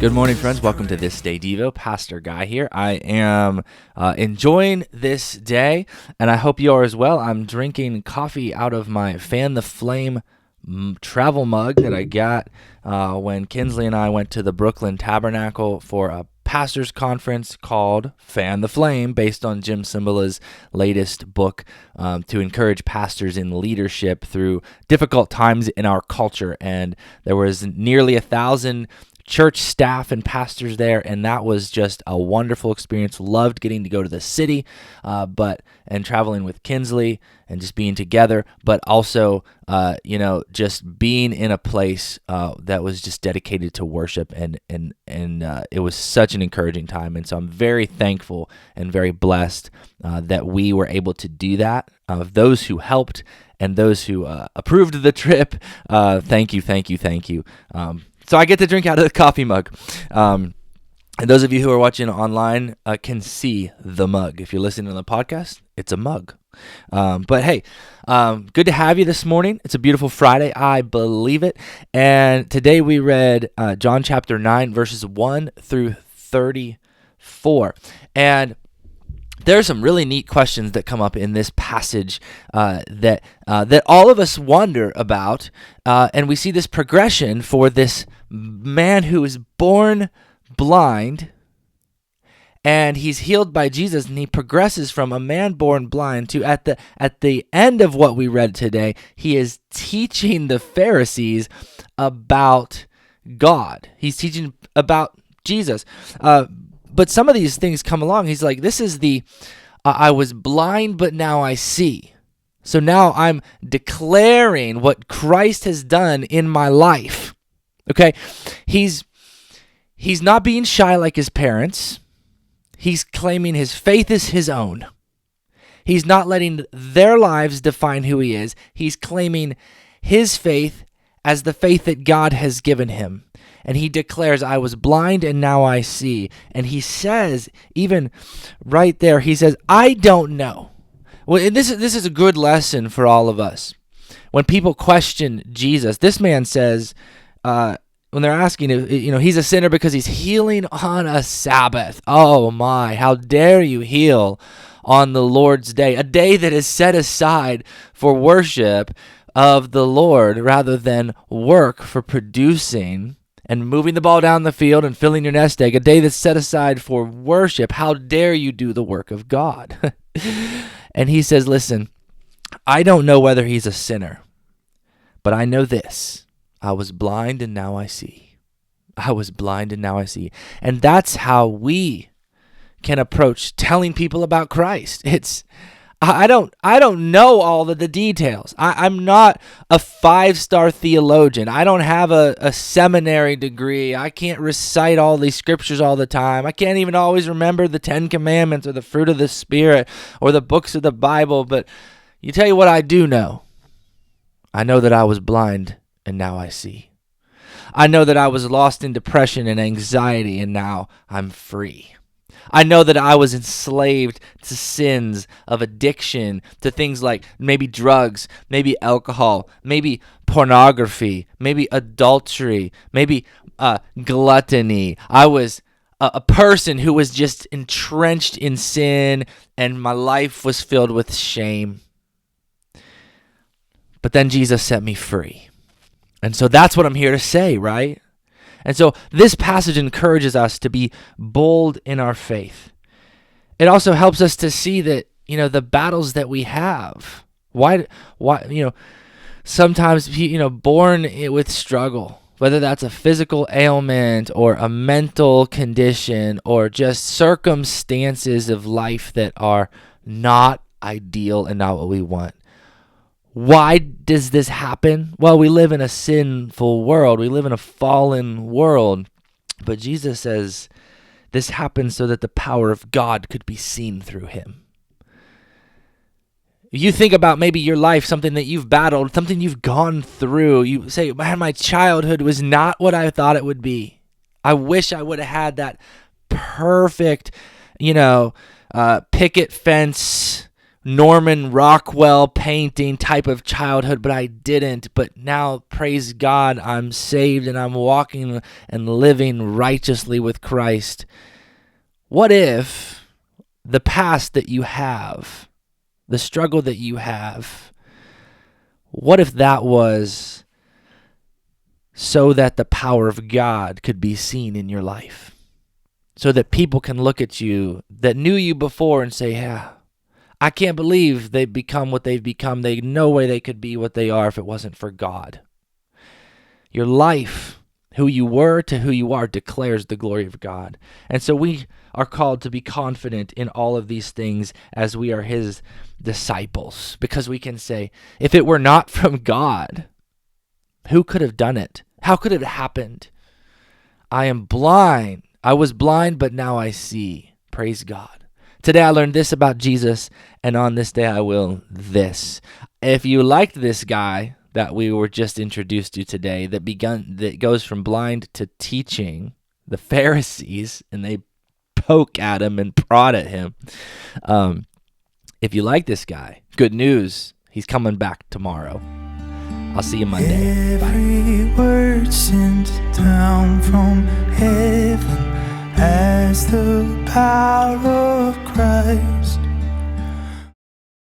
Good morning, friends. Welcome to This Day Devo. Pastor Guy here. I am enjoying this day, and I hope you are as well. I'm drinking coffee out of my Fan the Flame travel mug that I got when Kinsley and I went to the Brooklyn Tabernacle for a pastor's conference called Fan the Flame, based on Jim Cymbala's latest book to encourage pastors in leadership through difficult times in our culture. And there was nearly 1,000 church staff and pastors there, and that was just a wonderful experience. Loved getting to go to the city, and traveling with Kinsley and just being together, but also just being in a place that was just dedicated to worship, and it was such an encouraging time. And so I'm very thankful and very blessed that we were able to do that. Those who helped and those who approved the trip, thank you. So I get to drink out of the coffee mug. And those of you who are watching online can see the mug. If you're listening to the podcast, it's a mug. But hey, good to have you this morning. It's a beautiful Friday, I believe it. And today we read John chapter 9, verses 1 through 34. And there's some really neat questions that come up in this passage that all of us wonder about, and we see this progression for this man who is born blind, and he's healed by Jesus, and he progresses from a man born blind to at the end of what we read today, he is teaching the Pharisees about God. He's teaching about Jesus. But some of these things come along. He's like, this is I was blind, but now I see. So now I'm declaring what Christ has done in my life. Okay? He's not being shy like his parents. He's claiming his faith is his own. He's not letting their lives define who he is. He's claiming his faith as the faith that God has given him. And he declares, I was blind and now I see. And he says, even right there, he says, I don't know. Well, and this is a good lesson for all of us. When people question Jesus, this man says, when they're asking, he's a sinner because he's healing on a Sabbath. Oh my, how dare you heal on the Lord's day, a day that is set aside for worship of the Lord rather than work for producing and moving the ball down the field and filling your nest egg, a day that's set aside for worship. How dare you do the work of God? And he says, listen, I don't know whether he's a sinner, but I know this. I was blind and now I see. I was blind and now I see. And that's how we can approach telling people about Christ. I don't know all of the details. I'm not a 5-star theologian. I don't have a seminary degree. I can't recite all these scriptures all the time. I can't even always remember the 10 Commandments or the fruit of the Spirit or the books of the Bible. But you tell you what I do know. I know that I was blind and now I see. I know that I was lost in depression and anxiety and now I'm free. I know that I was enslaved to sins of addiction, to things like maybe drugs, maybe alcohol, maybe pornography, maybe adultery, maybe gluttony. I was a person who was just entrenched in sin, and my life was filled with shame. But then Jesus set me free. And so that's what I'm here to say, right? And so this passage encourages us to be bold in our faith. It also helps us to see that, the battles that we have. Why, sometimes, born with struggle, whether that's a physical ailment or a mental condition or just circumstances of life that are not ideal and not what we want. Why does this happen? Well, we live in a sinful world. We live in a fallen world. But Jesus says this happens so that the power of God could be seen through him. You think about maybe your life, something that you've battled, something you've gone through. You say, man, my childhood was not what I thought it would be. I wish I would have had that perfect, picket fence Norman Rockwell painting type of childhood, but I didn't. But now, praise God, I'm saved and I'm walking and living righteously with Christ. What if the past that you have, the struggle that you have, what if that was so that the power of God could be seen in your life? So that people can look at you that knew you before and say, yeah, I can't believe they've become what they've become. They no way they could be what they are if it wasn't for God. Your life, who you were to who you are, declares the glory of God. And so we are called to be confident in all of these things as we are his disciples, because we can say, if it were not from God, who could have done it? How could it have happened? I am blind. I was blind, but now I see. Praise God. Today I learned this about Jesus, and on this day I will this. If you liked this guy that we were just introduced to today, that goes from blind to teaching the Pharisees, and they poke at him and prod at him. If you like this guy, good news, he's coming back tomorrow. I'll see you Monday. Every word sent down from heaven has the power of Christ.